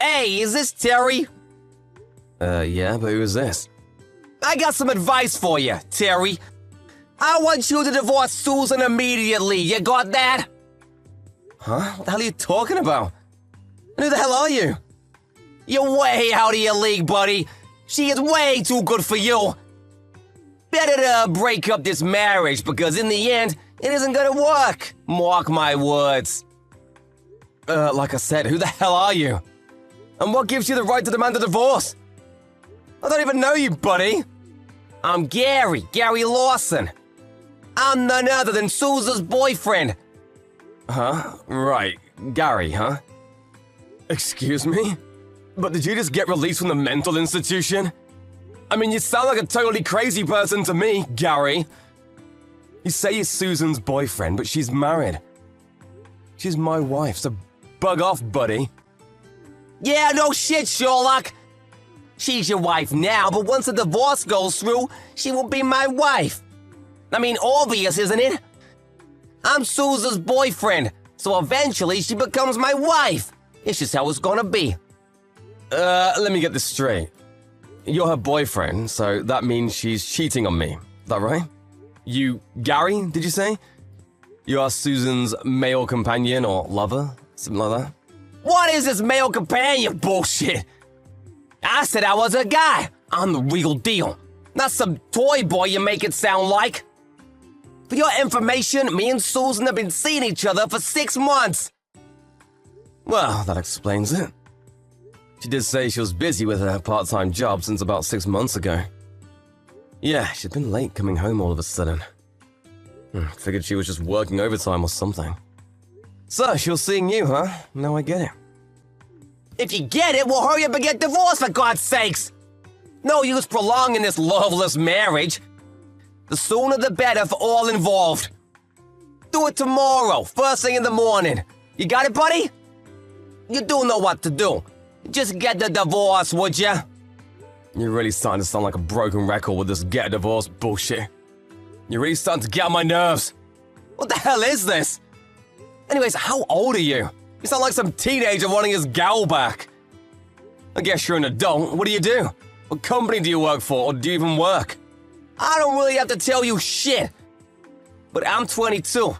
Hey, is this Terry? Yeah, but who is this? I got some advice for you, Terry. I want you to divorce Susan immediately. You got that? Huh? What the hell are you talking about? And who the hell are you? You're way out of your league, buddy. She is way too good for you. Better to break up this marriage because in the end, it isn't gonna work. Mark my words. Like I said, who the hell are you? And what gives you the right to demand a divorce? I don't even know you, buddy. I'm Gary Lawson. I'm none other than Susan's boyfriend. Huh? Right. Gary, huh? Excuse me? But did you just get released from the mental institution? I mean, you sound like a totally crazy person to me, Gary. You say you're Susan's boyfriend, but she's married. She's my wife, so bug off, buddy. Yeah, no shit, Sherlock. She's your wife now, but once the divorce goes through, she will be my wife. I mean, obvious, isn't it? I'm Susan's boyfriend, so eventually she becomes my wife. It's just how it's gonna be. Let me get this straight. You're her boyfriend, so that means she's cheating on me. Is that right? You, Gary, did you say? You are Susan's male companion or lover? Something like that? What is this male companion bullshit? I said I was a guy. I'm the real deal. Not some toy boy you make it sound like. For your information, me and Susan have been seeing each other for 6 months. Well, that explains it. She did say she was busy with her part-time job since about 6 months ago. Yeah, she'd been late coming home all of a sudden. Figured she was just working overtime or something. So, she was seeing you, huh? Now I get it. If you get it, we'll hurry up and get divorced, for God's sakes. No use prolonging this loveless marriage. The sooner the better for all involved. Do it tomorrow, first thing in the morning. You got it, buddy? You do know what to do. Just get the divorce, would ya? You're really starting to sound like a broken record with this get a divorce bullshit. You're really starting to get on my nerves. What the hell is this? Anyways, how old are you? You sound like some teenager wanting his gal back. I guess you're an adult. What do? What company do you work for, or do you even work? I don't really have to tell you shit. But I'm 22.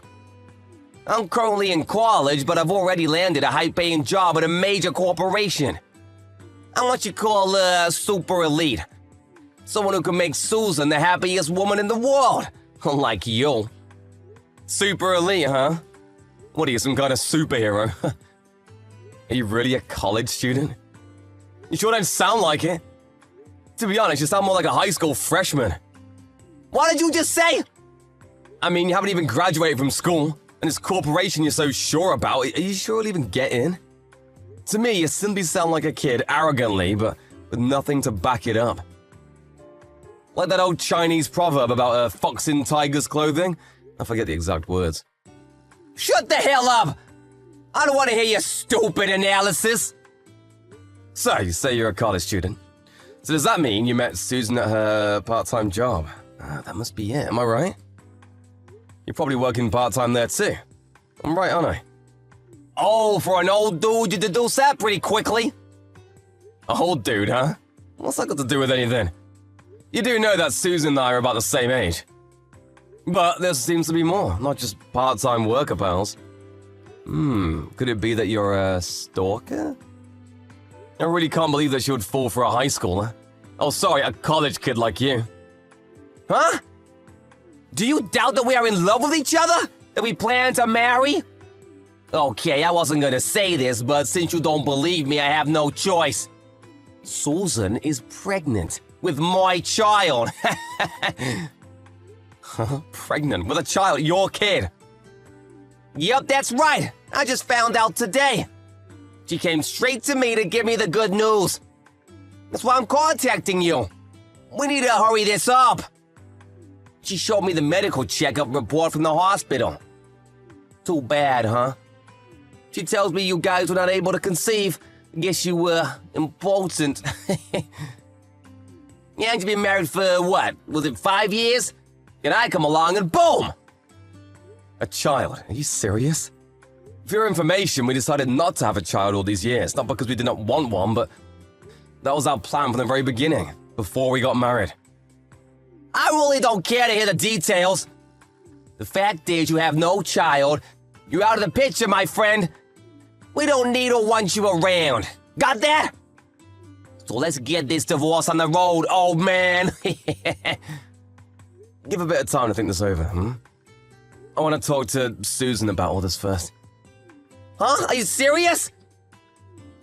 I'm currently in college, but I've already landed a high-paying job at a major corporation. I'm what you call super elite. Someone who can make Susan the happiest woman in the world. Like you. Super elite, huh? What are you, some kind of superhero? Are you really a college student? You sure don't sound like it. To be honest, you sound more like a high school freshman. What did you just say? I mean, you haven't even graduated from school, and this corporation you're so sure about, are you sure you'll even get in? To me, you simply sound like a kid, arrogantly, but with nothing to back it up. Like that old Chinese proverb about a fox in tiger's clothing. I forget the exact words. Shut the hell up! I don't want to hear your stupid analysis. So, you say you're a college student. So does that mean you met Susan at her part-time job? That must be it, am I right? You're probably working part-time there too. I'm right, aren't I? Oh, for an old dude, you deduce that pretty quickly. A old dude, huh? What's that got to do with anything? You do know that Susan and I are about the same age. But there seems to be more, not just part-time worker pals. Could it be that you're a stalker? I really can't believe that she would fall for a high schooler. Oh, sorry, a college kid like you. Huh? Do you doubt that we are in love with each other? That we plan to marry? Okay, I wasn't gonna say this, but since you don't believe me, I have no choice. Susan is pregnant with my child. Pregnant with a child, your kid? Yep, that's right. I just found out today. She came straight to me to give me the good news. That's why I'm contacting you. We need to hurry this up. She showed me the medical checkup report from the hospital. Too bad, huh? She tells me you guys were not able to conceive. Guess you were impotent. Yeah, you've been married for what? Was it 5 years? And I come along and boom! A child? Are you serious? For your information, we decided not to have a child all these years. Not because we did not want one, but that was our plan from the very beginning, before we got married. I really don't care to hear the details. The fact is, you have no child. You're out of the picture, my friend. We don't need or want you around. Got that? So let's get this divorce on the road, old man. Give a bit of time to think this over, I want to talk to Susan about all this first. Huh? Are you serious?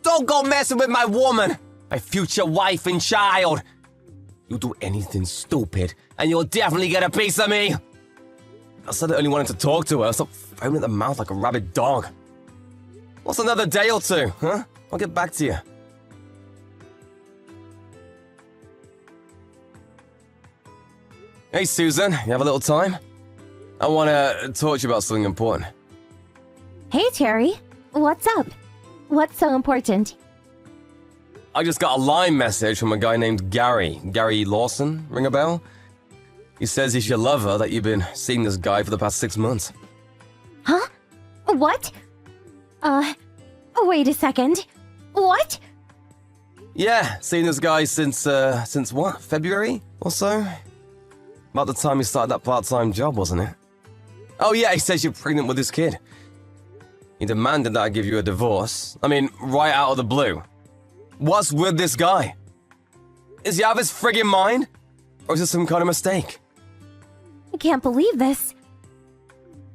Don't go messing with my woman, my future wife and child. You do anything stupid, and you'll definitely get a piece of me. I said I only wanted to talk to her. Stop foaming at the mouth like a rabid dog. What's another day or two, huh? I'll get back to you. Hey, Susan, you have a little time? I want to talk to you about something important. Hey, Terry. What's up? What's so important? I just got a line message from a guy named Gary. Gary Lawson, ring a bell? He says he's your lover, that you've been seeing this guy for the past 6 months. Huh? What? Wait a second. What? Yeah, seeing this guy since what? February or so? About the time he started that part-time job, wasn't it? Oh yeah, he says you're pregnant with his kid. He demanded that I give you a divorce. I mean, right out of the blue. What's with this guy? Is he out of his friggin' mind? Or is this some kind of mistake? I can't believe this.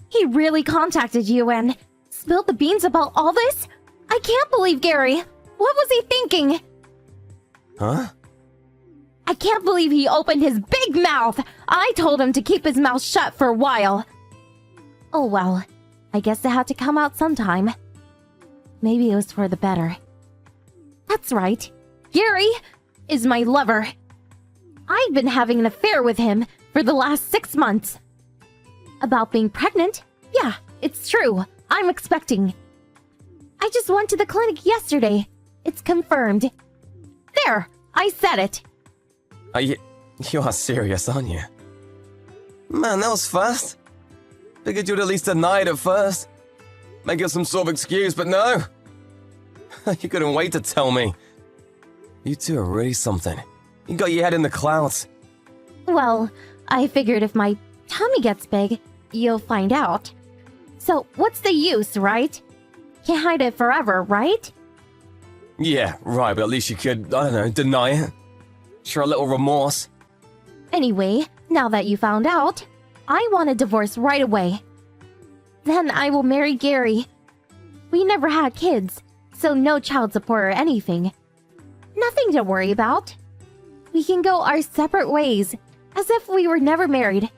He really contacted you and spilled the beans about all this? I can't believe Gary. What was he thinking? Huh? I can't believe he opened his big mouth. I told him to keep his mouth shut for a while. Oh well, I guess it had to come out sometime. Maybe it was for the better. That's right. Gary is my lover. I've been having an affair with him for the last 6 months. About being pregnant? Yeah, it's true. I'm expecting. I just went to the clinic yesterday. It's confirmed. There, I said it. You are serious, aren't you? Man, that was fast. Figured you'd at least deny it at first. Make it some sort of excuse, but no. You couldn't wait to tell me. You two are really something. You got your head in the clouds. Well, I figured if my tummy gets big, you'll find out. So, what's the use, right? Can't hide it forever, right? Yeah, right, but at least you could, I don't know, deny it. Show a little remorse. Anyway, now that you found out, I want a divorce right away. Then I will marry Gary. We never had kids, so no child support or anything. Nothing to worry about. We can go our separate ways, as if we were never married.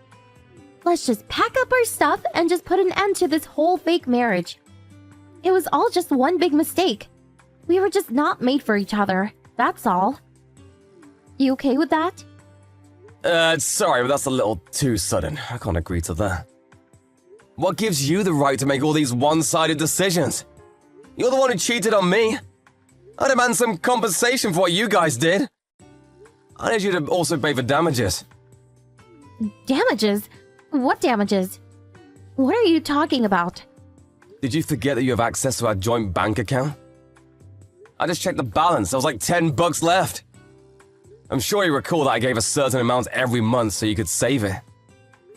Let's just pack up our stuff and just put an end to this whole fake marriage. It was all just one big mistake. We were just not made for each other, that's all. You okay with that? Sorry, but that's a little too sudden. I can't agree to that. What gives you the right to make all these one-sided decisions? You're the one who cheated on me. I demand some compensation for what you guys did. I need you to also pay for damages. Damages? What damages? What are you talking about? Did you forget that you have access to our joint bank account? I just checked the balance. There was like $10 left. I'm sure you recall that I gave a certain amount every month so you could save it.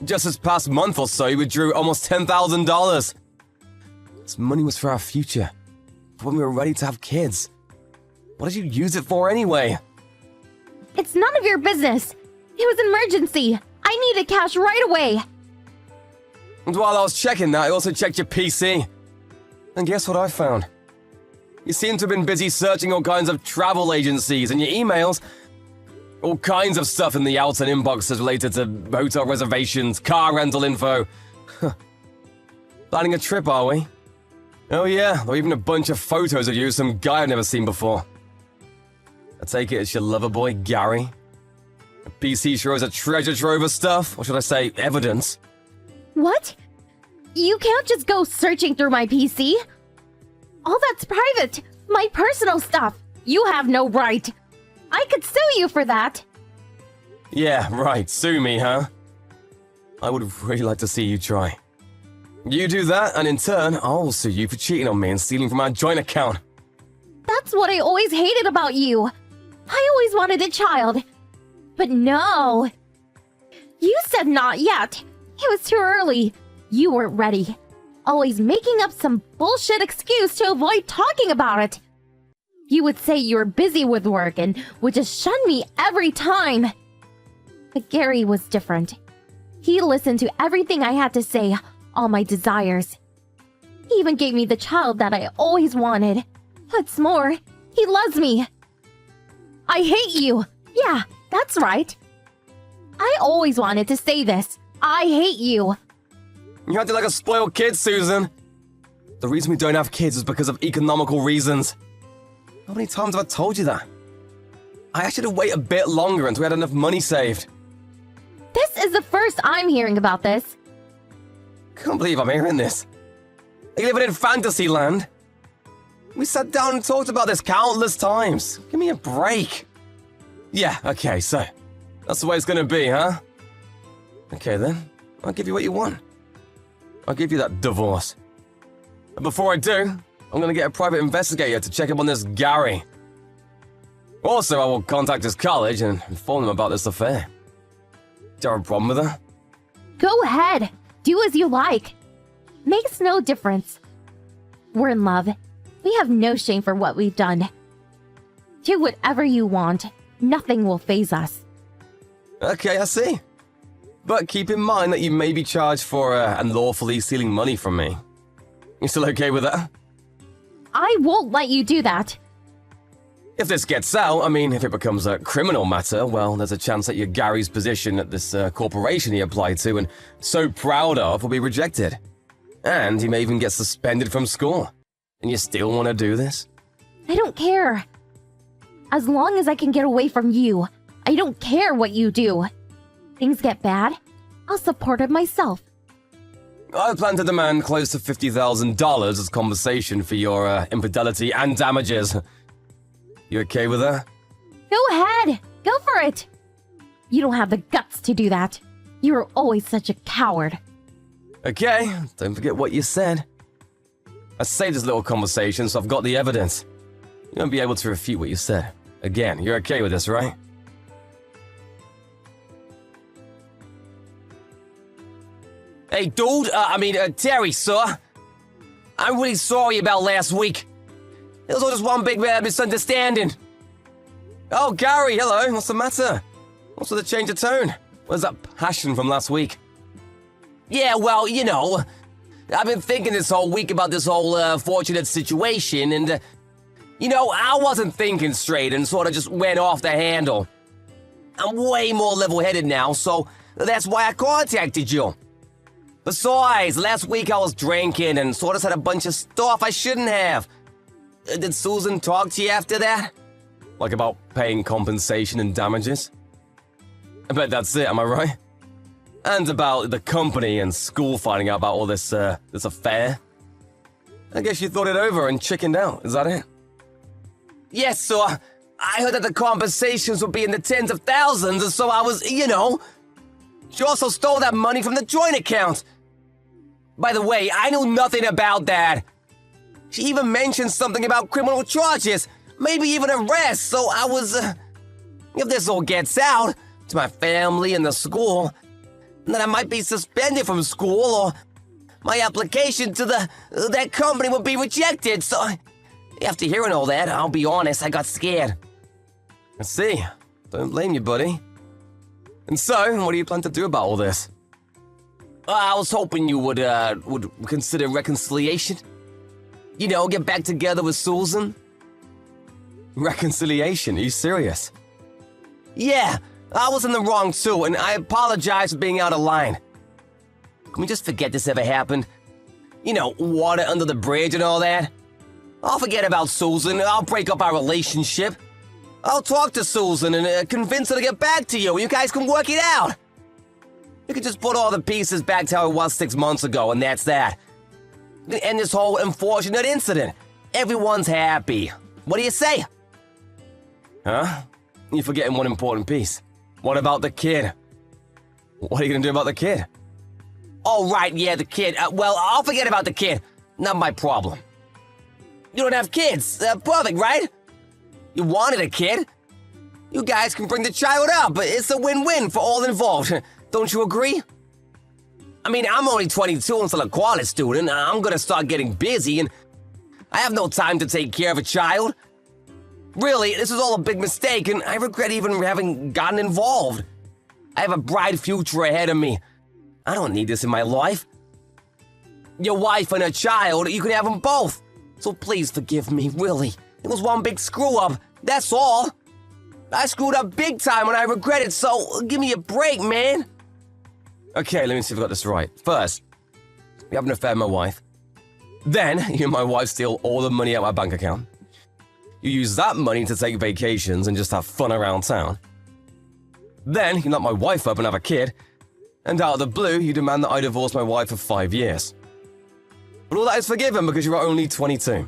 Just this past month or so, you withdrew almost $10,000. This money was for our future, for when we were ready to have kids. What did you use it for anyway? It's none of your business. It was an emergency. I needed cash right away. And while I was checking that, I also checked your PC. And guess what I found? You seem to have been busy searching all kinds of travel agencies and your emails. All kinds of stuff in the outer inboxes related to hotel reservations, car rental info. Planning a trip, are we? Oh yeah, there were even a bunch of photos of you with some guy I've never seen before. I take it it's your lover boy, Gary. The PC sure is a treasure trove of stuff, or should I say, evidence. What? You can't just go searching through my PC. All that's private. My personal stuff. You have no right. I could sue you for that. Yeah, right, sue me, huh? I would really like to see you try. You do that, and in turn, I'll sue you for cheating on me and stealing from our joint account. That's what I always hated about you. I always wanted a child. But no. You said not yet. It was too early. You weren't ready. Always making up some bullshit excuse to avoid talking about it. You would say you were busy with work and would just shun me every time. But Gary was different. He listened to everything I had to say, all my desires. He even gave me the child that I always wanted. What's more, he loves me. I hate you. Yeah, that's right. I always wanted to say this. I hate you. You acted like a spoiled kid, Susan. The reason we don't have kids is because of economical reasons. How many times have I told you that? I asked you to wait a bit longer until we had enough money saved. This is the first I'm hearing about this. Can't believe I'm hearing this. Are you living in fantasy land? We sat down and talked about this countless times. Give me a break. Yeah, okay, so that's the way it's gonna be, huh? Okay then, I'll give you what you want. I'll give you that divorce. But before I do, I'm gonna get a private investigator to check up on this Gary. Also, I will contact his college and inform them about this affair. Do you have a problem with that? Go ahead. Do as you like. Makes no difference. We're in love. We have no shame for what we've done. Do whatever you want. Nothing will faze us. Okay, I see. But keep in mind that you may be charged for unlawfully stealing money from me. You still okay with that? I won't let you do that. If this gets out, I mean, if it becomes a criminal matter, well, there's a chance that your Gary's position at this corporation he applied to and so proud of will be rejected. And he may even get suspended from school. And you still want to do this? I don't care. As long as I can get away from you, I don't care what you do. Things get bad, I'll support it myself. I plan to demand close to $50,000 as compensation for your infidelity and damages. You okay with that? Go ahead, go for it. You don't have the guts to do that. You were always such a coward. Okay, don't forget what you said. I saved this little conversation, so I've got the evidence. You won't be able to refute what you said. Again, you're okay with this, right? Hey, dude, Terry, sir. I'm really sorry about last week. It was all just one big misunderstanding. Oh, Gary, hello. What's the matter? What's with the change of tone? Where's that passion from last week? Yeah, well, you know, I've been thinking this whole week about this whole fortunate situation, and, I wasn't thinking straight and sort of just went off the handle. I'm way more level-headed now, so that's why I contacted you. Besides, last week I was drinking and sort of said a bunch of stuff I shouldn't have. Did Susan talk to you after that? Like about paying compensation and damages? I bet that's it, am I right? And about the company and school finding out about all this affair? I guess you thought it over and chickened out, is that it? Yes, sir. I heard that the compensations would be in the tens of thousands, and so I was, She also stole that money from the joint account. By the way, I knew nothing about that. She even mentioned something about criminal charges, maybe even arrest, so I was, if this all gets out to my family and the school, then I might be suspended from school, or my application to that company would be rejected, so after hearing all that, I'll be honest, I got scared. I see. Don't blame you, buddy. And so, what do you plan to do about all this? I was hoping you would consider reconciliation. Get back together with Susan. Reconciliation? Are you serious? Yeah, I was in the wrong too, and I apologize for being out of line. Can we just forget this ever happened? Water under the bridge and all that? I'll forget about Susan, I'll break up our relationship. I'll talk to Susan and convince her to get back to you, and you guys can work it out. You can just put all the pieces back to how it was 6 months ago, and that's that. End this whole unfortunate incident. Everyone's happy. What do you say? Huh? You're forgetting one important piece. What about the kid? What are you gonna do about the kid? Oh, right, yeah, the kid. Well, I'll forget about the kid. Not my problem. You don't have kids. Perfect, right? You wanted a kid. You guys can bring the child up. It's a win-win for all involved. Don't you agree? I mean, I'm only 22 and still a college student. I'm gonna start getting busy, and I have no time to take care of a child. Really, this is all a big mistake, and I regret even having gotten involved. I have a bright future ahead of me. I don't need this in my life. Your wife and a child, you can have them both. So please forgive me, really. It was one big screw-up, that's all. I screwed up big time and I regret it, so give me a break, man. Okay, let me see if I got this right. First, you have an affair with my wife. Then, you and my wife steal all the money out of my bank account. You use that money to take vacations and just have fun around town. Then, you lock my wife up and have a kid. And out of the blue, you demand that I divorce my wife for 5 years. But all that is forgiven because you are only 22.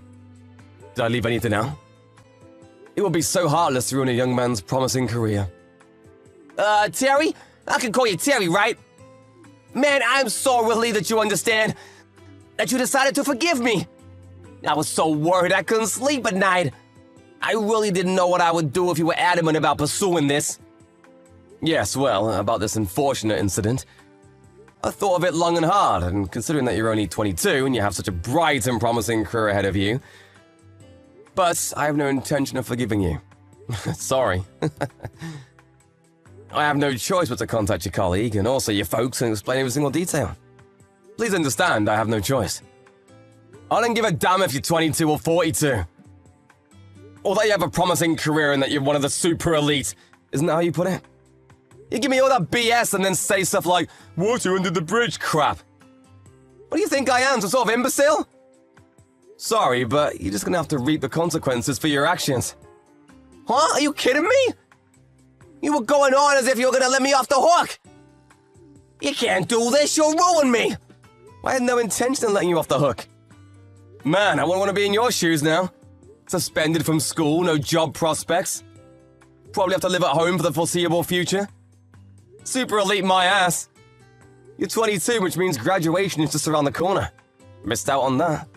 Did I leave anything out? It would be so heartless to ruin a young man's promising career. Terry? I can call you Terry, right? Man, I'm so relieved that you understand. That you decided to forgive me. I was so worried I couldn't sleep at night. I really didn't know what I would do if you were adamant about pursuing this. Yes, well, about this unfortunate incident. I thought of it long and hard, and considering that you're only 22 and you have such a bright and promising career ahead of you. But I have no intention of forgiving you. Sorry. I have no choice but to contact your colleague and also your folks and explain every single detail. Please understand, I have no choice. I don't give a damn if you're 22 or 42. Or that you have a promising career and that you're one of the super elite. Isn't that how you put it? You give me all that BS and then say stuff like, water under the bridge crap. What do you think I am, some sort of imbecile? Sorry, but you're just gonna have to reap the consequences for your actions. Huh? Are you kidding me? You were going on as if you were gonna let me off the hook. You can't do this, you'll ruin me. I had no intention of letting you off the hook. Man, I wouldn't want to be in your shoes now. Suspended from school, no job prospects. Probably have to live at home for the foreseeable future. Super elite my ass. You're 22, which means graduation is just around the corner. Missed out on that.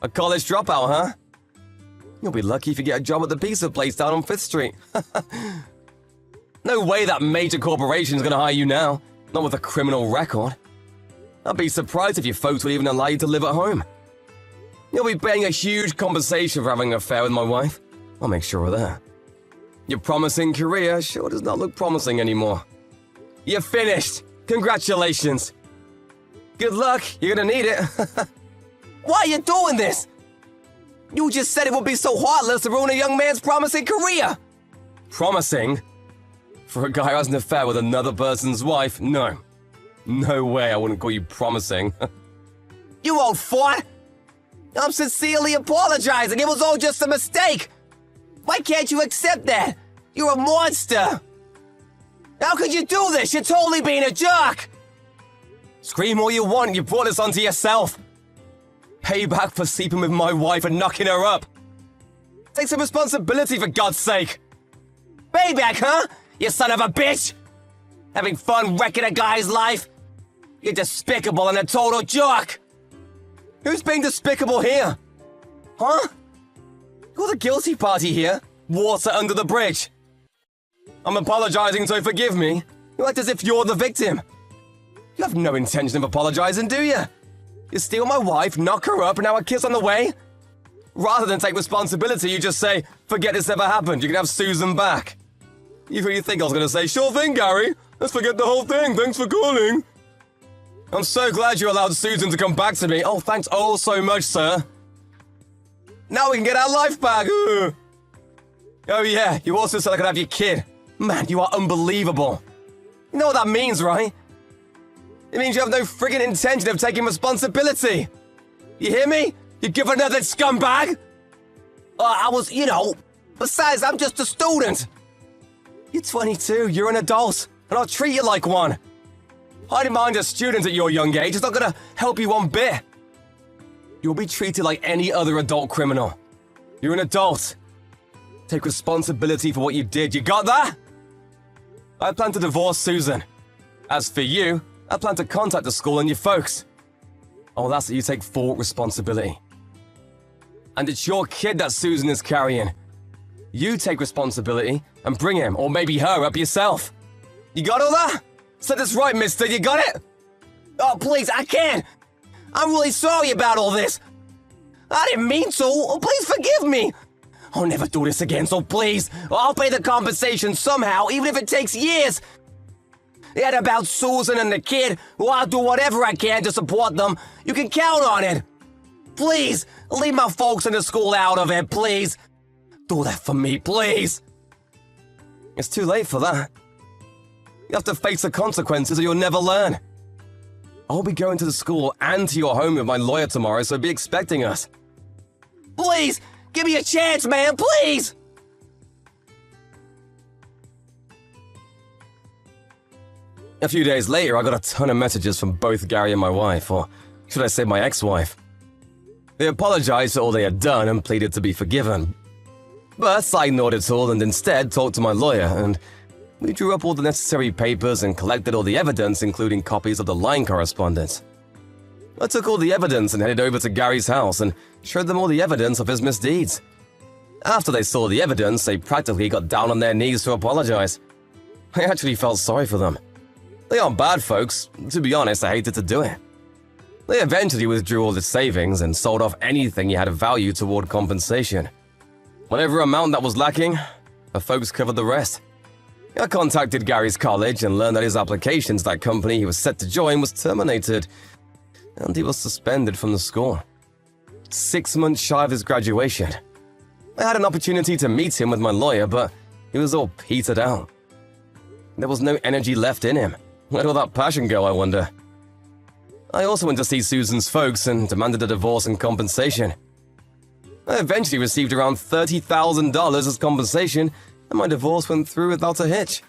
A college dropout, huh? You'll be lucky if you get a job at the pizza place down on 5th Street. No way that major corporation's gonna hire you now. Not with a criminal record. I'd be surprised if your folks would even allow you to live at home. You'll be paying a huge compensation for having an affair with my wife. I'll make sure of that. Your promising career sure does not look promising anymore. You're finished. Congratulations. Good luck. You're gonna need it. Why are you doing this? You just said it would be so heartless to ruin a young man's promising career. Promising? For a guy who has an affair with another person's wife? No. No way I wouldn't call you promising. You old fart. I'm sincerely apologizing. It was all just a mistake. Why can't you accept that? You're a monster. How could you do this? You're totally being a jerk. Scream all you want, you brought this onto yourself. Payback for sleeping with my wife and knocking her up. Take some responsibility for God's sake. Payback, huh? You son of a bitch. Having fun wrecking a guy's life? You're despicable and a total jerk. Who's being despicable here? Huh? You're the guilty party here. Water under the bridge. I'm apologizing, so forgive me. You act as if you're the victim. You have no intention of apologizing, do you? You steal my wife, knock her up, and now a kiss on the way? Rather than take responsibility, you just say, forget this ever happened, you can have Susan back. You really think I was going to say, sure thing, Gary. Let's forget the whole thing, thanks for calling. I'm so glad you allowed Susan to come back to me. Oh, thanks oh so much, sir. Now we can get our life back. Oh yeah, you also said I could have your kid. Man, you are unbelievable. You know what that means, right? It means you have no friggin' intention of taking responsibility. You hear me? You give another scumbag? I was, besides, I'm just a student. You're 22, you're an adult, and I'll treat you like one. Hiding behind a student at your young age is not gonna help you one bit. You'll be treated like any other adult criminal. You're an adult. Take responsibility for what you did, you got that? I plan to divorce Susan. As for you, I plan to contact the school and your folks. Oh, that's it, you take full responsibility. And it's your kid that Susan is carrying. You take responsibility and bring him, or maybe her, up yourself. You got all that? Said this right, mister, you got it? Oh, please, I can't. I'm really sorry about all this. I didn't mean to. Oh, please forgive me. I'll never do this again, so please. I'll pay the compensation somehow, even if it takes years. And about Susan and the kid, well, I'll do whatever I can to support them. You can count on it. Please, leave my folks in the school out of it, please. Do that for me, please. It's too late for that. You have to face the consequences or you'll never learn. I'll be going to the school and to your home with my lawyer tomorrow, so be expecting us. Please, give me a chance, man, please. A few days later, I got a ton of messages from both Gary and my wife, or should I say my ex-wife. They apologized for all they had done and pleaded to be forgiven. But I ignored it all and instead talked to my lawyer, and we drew up all the necessary papers and collected all the evidence, including copies of the line correspondence. I took all the evidence and headed over to Gary's house and showed them all the evidence of his misdeeds. After they saw the evidence, they practically got down on their knees to apologize. I actually felt sorry for them. They aren't bad folks. To be honest, I hated to do it. They eventually withdrew all the savings and sold off anything he had of value toward compensation. Whatever amount that was lacking, the folks covered the rest. I contacted Gary's college and learned that his application to that company he was set to join was terminated, and he was suspended from the school. 6 months shy of his graduation. I had an opportunity to meet him with my lawyer, but he was all petered out. There was no energy left in him. Where'd all that passion go, I wonder? I also went to see Susan's folks and demanded a divorce and compensation. I eventually received around $30,000 as compensation, and my divorce went through without a hitch.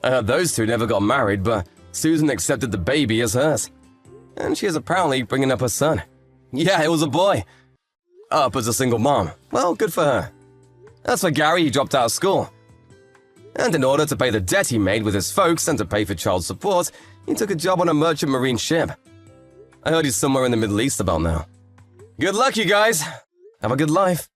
I heard those two never got married, but Susan accepted the baby as hers. And she is apparently bringing up her son. Yeah, it was a boy. Up as a single mom. Well, good for her. As for Gary, he dropped out of school. And in order to pay the debt he made with his folks and to pay for child support, he took a job on a merchant marine ship. I heard he's somewhere in the Middle East about now. Good luck, you guys. Have a good life.